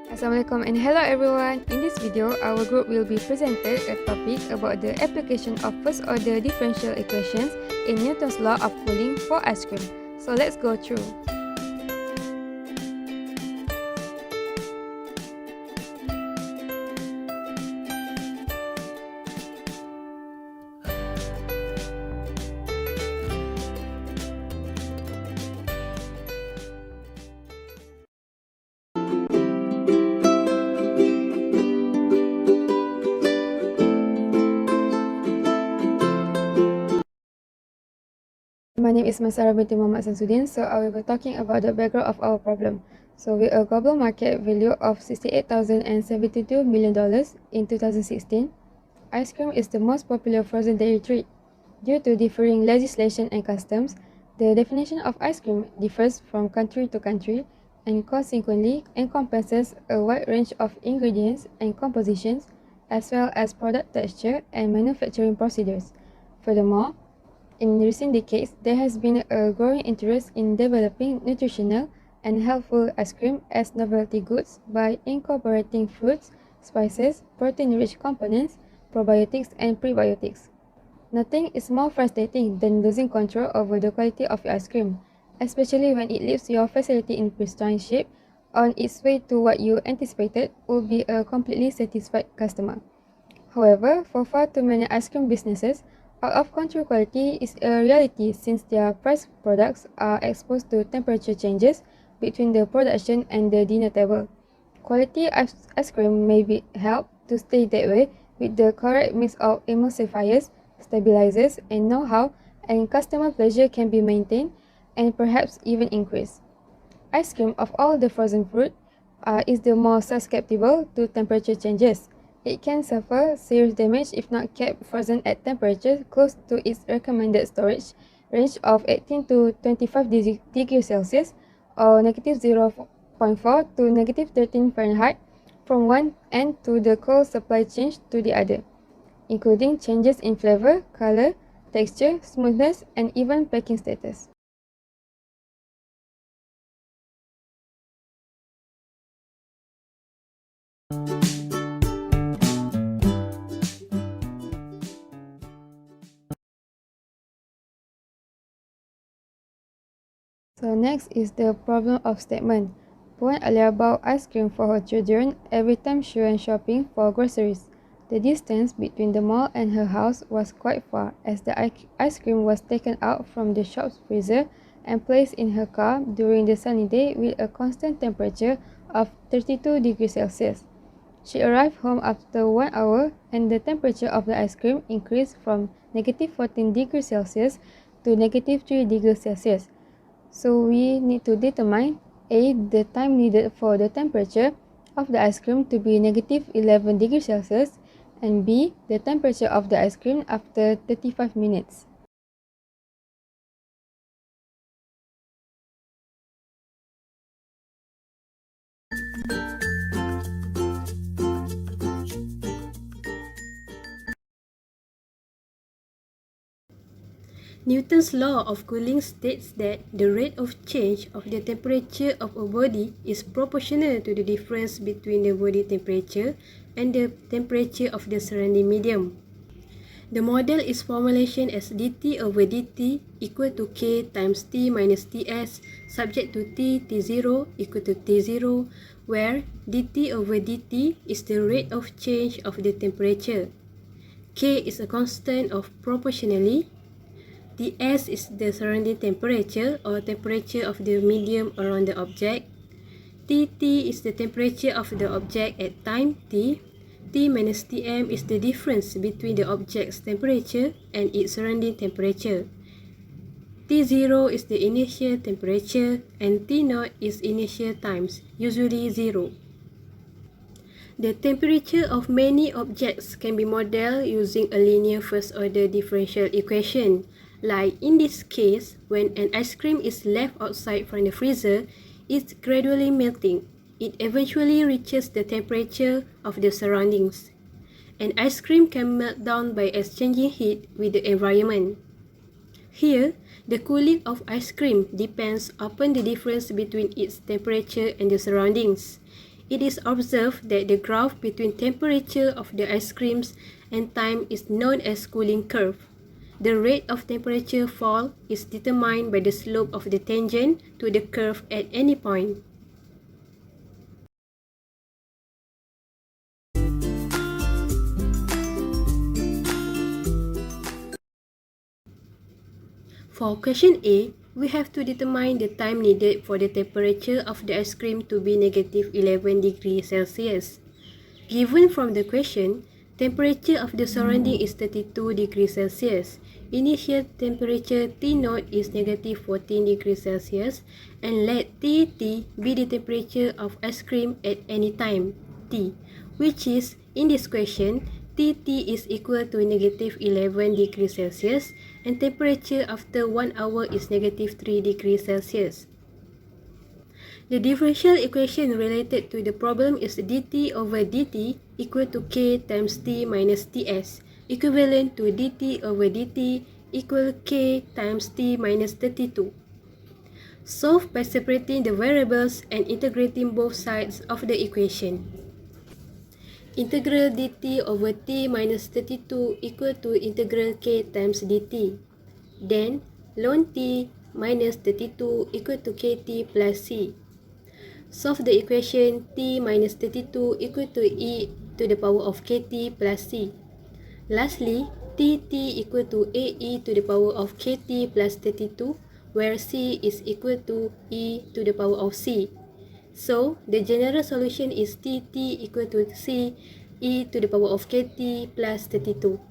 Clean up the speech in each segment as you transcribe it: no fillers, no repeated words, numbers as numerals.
Assalamualaikum and hello everyone. In this video, our group will be presented a topic about the application of first order differential equations in Newton's law of cooling for ice cream. So let's go through. My name is Masara binti Muhammad Samsudin, so I will be talking about the background of our problem. So with a global market value of $68,072 million in 2016, ice cream is the most popular frozen dairy treat. Due to differing legislation and customs, the definition of ice cream differs from country to country and consequently encompasses a wide range of ingredients and compositions, as well as product texture and manufacturing procedures. Furthermore, in recent decades, there has been a growing interest in developing nutritional and healthful ice cream as novelty goods by incorporating fruits, spices, protein-rich components, probiotics, and prebiotics. Nothing is more frustrating than losing control over the quality of your ice cream, especially when it leaves your facility in pristine shape on its way to what you anticipated would be a completely satisfied customer. However, for far too many ice cream businesses, out-of-control quality is a reality since their priced products are exposed to temperature changes between the production and the dinner table. Quality ice cream may be helped to stay that way with the correct mix of emulsifiers, stabilizers, and know-how, and customer pleasure can be maintained and perhaps even increased. Ice cream of all the frozen fruit is the most susceptible to temperature changes. It can suffer serious damage if not kept frozen at temperature close to its recommended storage range of 18 to 25 degrees Celsius or negative 0.4 to negative 13 Fahrenheit from one end to the cold supply chain to the other, including changes in flavor, color, texture, smoothness, and even packing status. So next is the problem of statement. Puan Alia bought ice cream for her children every time she went shopping for groceries. The distance between the mall and her house was quite far as the ice cream was taken out from the shop's freezer and placed in her car during the sunny day with a constant temperature of 32 degrees Celsius. She arrived home after 1 hour and the temperature of the ice cream increased from negative 14 degrees Celsius to negative 3 degrees Celsius. So we need to determine A. the time needed for the temperature of the ice cream to be negative 11 degrees Celsius and B. the temperature of the ice cream after 35 minutes. Newton's law of cooling states that the rate of change of the temperature of a body is proportional to the difference between the body temperature and the temperature of the surrounding medium. The model is formulation as dt over dt equal to k times t minus ts subject to t0 equal to t0, where dt over dt is the rate of change of the temperature. K is a constant of proportionally. Ts is the surrounding temperature or temperature of the medium around the object. Tt is the temperature of the object at time t. T minus Tm is the difference between the object's temperature and its surrounding temperature. T0 is the initial temperature and T0 is initial times, usually 0. The temperature of many objects can be modeled using a linear first-order differential equation. Like in this case, when an ice cream is left outside from the freezer, it's gradually melting. It eventually reaches the temperature of the surroundings. An ice cream can melt down by exchanging heat with the environment. Here, the cooling of ice cream depends upon the difference between its temperature and the surroundings. It is observed that the graph between temperature of the ice creams and time is known as cooling curve. The rate of temperature fall is determined by the slope of the tangent to the curve at any point. For question A, we have to determine the time needed for the temperature of the ice cream to be negative 11 degrees Celsius. Given from the question, temperature of the surrounding is 32 degrees Celsius. Initial temperature T0 is negative 14 degrees Celsius and let TT be the temperature of ice cream at any time, T, which is, in this question, TT is equal to negative 11 degrees Celsius and temperature after 1 hour is negative 3 degrees Celsius. The differential equation related to the problem is dt over dt equal to k times t minus ts, equivalent to dt over dt equal k times t minus 32. Solve by separating the variables and integrating both sides of the equation. Integral dt over t minus 32 equal to integral k times dt. Then, ln t minus 32 equal to kt plus c. Solve the equation t minus 32 equal to e to the power of kt plus c. Lastly, tt equal to ae to the power of kt plus 32, where c is equal to e to the power of c. So, the general solution is tt equal to c e to the power of kt plus 32.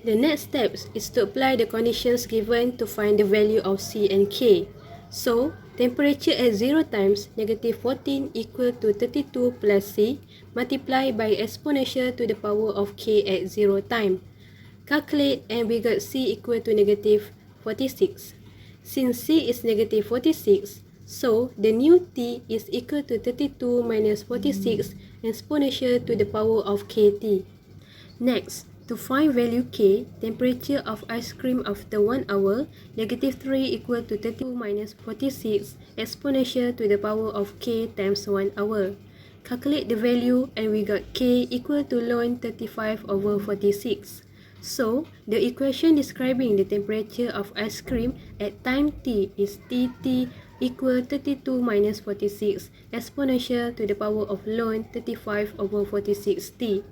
The next step is to apply the conditions given to find the value of C and K. So, temperature at 0 times negative 14 equal to 32 plus C multiplied by exponential to the power of K at 0 time. Calculate and we got C equal to negative 46. Since C is negative 46, so the new T is equal to 32 minus 46 exponential to the power of KT. Next, to find value K, temperature of ice cream after 1 hour, negative 3 equal to 32 minus 46 exponential to the power of K times 1 hour. Calculate the value and we got K equal to ln 35 over 46. So, the equation describing the temperature of ice cream at time t is Tt equal 32 minus 46 exponential to the power of ln 35 over 46t.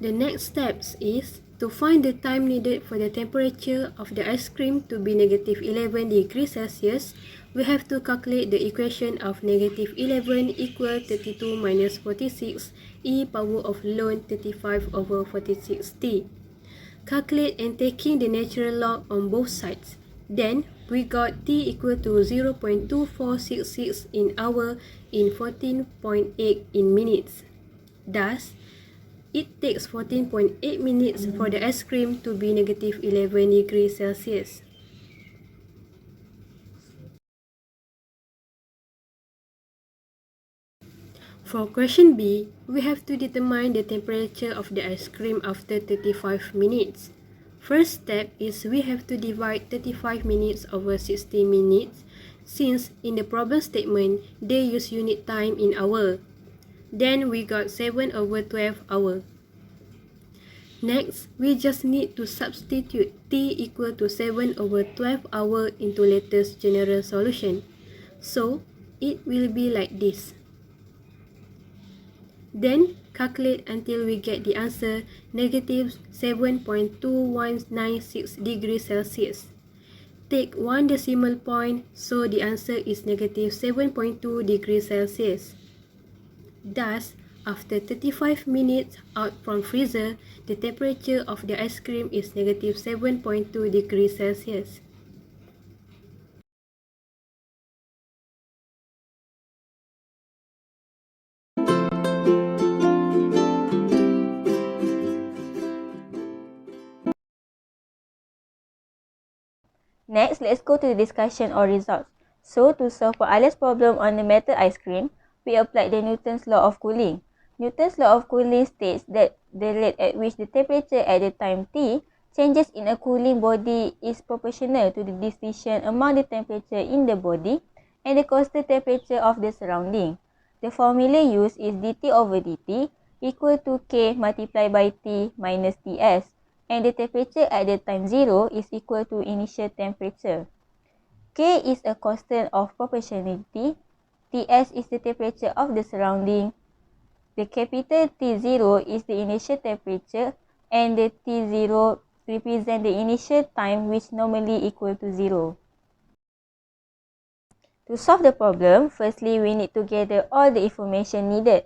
The next step is to find the time needed for the temperature of the ice cream to be negative 11 degrees Celsius. We have to calculate the equation of negative 11 equal 32 minus 46 e power of ln 35 over 46t. Calculate and taking the natural log on both sides. Then, we got t equal to 0.2466 in hour in 14.8 in minutes. Thus, it takes 14.8 minutes for the ice cream to be negative 11 degrees Celsius. For question B, we have to determine the temperature of the ice cream after 35 minutes. First step is we have to divide 35 minutes over 60 minutes since in the problem statement they use unit time in hour. Then we got 7 over 12 hour. Next, we just need to substitute t equal to 7 over 12 hour into latest general solution. So, it will be like this. Then, calculate until we get the answer negative 7.2196 degrees Celsius. Take one decimal point, so the answer is negative 7.2 degrees Celsius. Thus, after 35 minutes out from freezer, the temperature of the ice cream is negative 7.2 degrees Celsius. Next, let's go to the discussion or results. So, to solve for Alia's problem on the metal ice cream, we applied the Newton's law of cooling. Newton's law of cooling states that the rate at which the temperature at the time t changes in a cooling body is proportional to the distribution among the temperature in the body and the constant temperature of the surrounding. The formula used is dT over dt equal to K multiplied by T minus Ts, and the temperature at the time 0 is equal to initial temperature. K is a constant of proportionality, Ts is the temperature of the surrounding, the capital T0 is the initial temperature, and the T0 represent the initial time, which normally equal to 0. To solve the problem, firstly we need to gather all the information needed.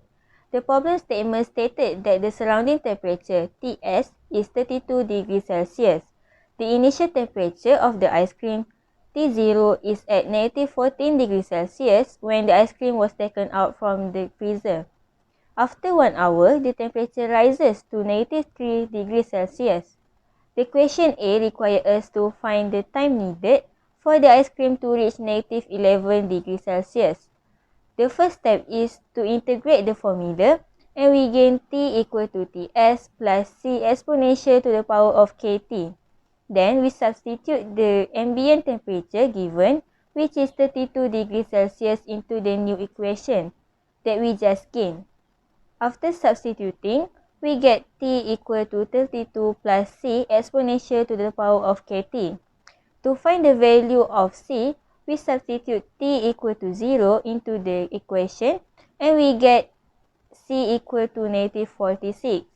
The problem statement stated that the surrounding temperature Ts is 32 degrees Celsius. The initial temperature of the ice cream T0 is at negative 14 degrees Celsius when the ice cream was taken out from the freezer. After 1 hour, the temperature rises to negative 3 degrees Celsius. The question A requires us to find the time needed for the ice cream to reach negative 11 degrees Celsius. The first step is to integrate the formula, and we gain T equal to Ts plus C exponential to the power of Kt. Then we substitute the ambient temperature given, which is 32 degrees Celsius, into the new equation that we just gained. After substituting, we get T equal to 32 plus C exponential to the power of Kt. To find the value of C, we substitute T equal to 0 into the equation, and we get C equal to negative 46.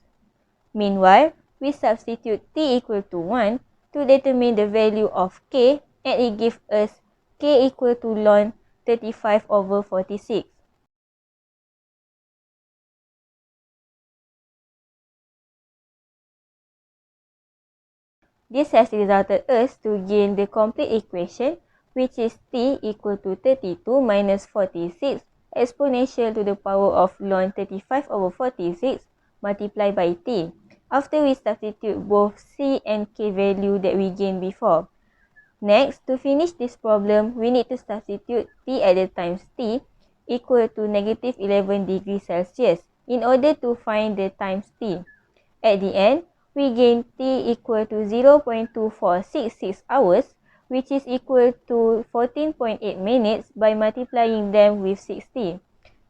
Meanwhile, we substitute T equal to 1 to determine the value of K, and it gives us K equal to ln 35 over 46. This has resulted us to gain the complete equation, which is T equal to 32 minus 46 exponential to the power of ln 35 over 46 multiplied by T, after we substitute both C and K value that we gained before. Next, to finish this problem, we need to substitute T at the times T equal to negative 11 degrees Celsius in order to find the times T. At the end, we gain T equal to 0.2466 hours, which is equal to 14.8 minutes by multiplying them with 60.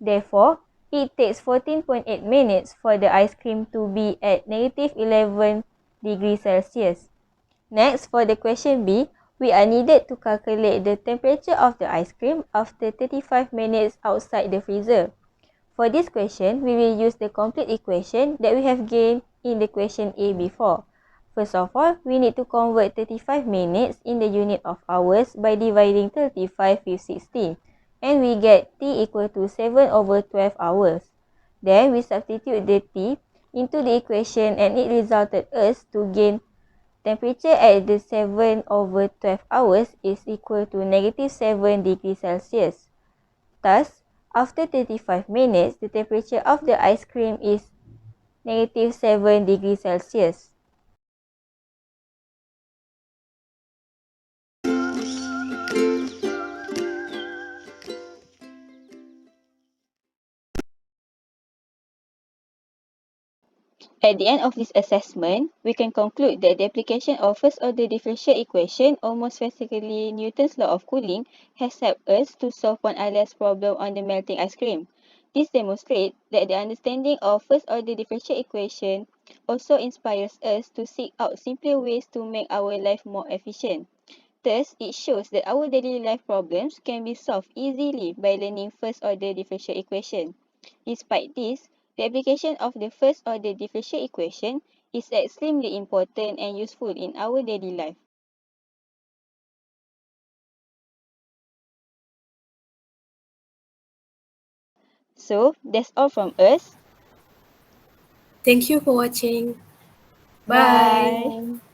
Therefore, it takes 14.8 minutes for the ice cream to be at negative 11 degrees Celsius. Next, for the question B, we are needed to calculate the temperature of the ice cream after 35 minutes outside the freezer. For this question, we will use the complete equation that we have gained in the question A before. First of all, we need to convert 35 minutes in the unit of hours by dividing 35 with 60, and we get T equal to 7 over 12 hours. Then we substitute the T into the equation, and it resulted us to gain temperature at the 7 over 12 hours is equal to negative 7 degrees Celsius. Thus, after 35 minutes, the temperature of the ice cream is negative 7 degrees Celsius. At the end of this assessment, we can conclude that the application of first-order differential equation, or more specifically Newton's law of cooling, has helped us to solve one alias problem on the melting ice cream. This demonstrates that the understanding of first-order differential equation also inspires us to seek out simpler ways to make our life more efficient. Thus, it shows that our daily life problems can be solved easily by learning first-order differential equation. Despite this, the application of the first-order differential equation is extremely important and useful in our daily life. So, that's all from us. Thank you for watching. Bye. Bye.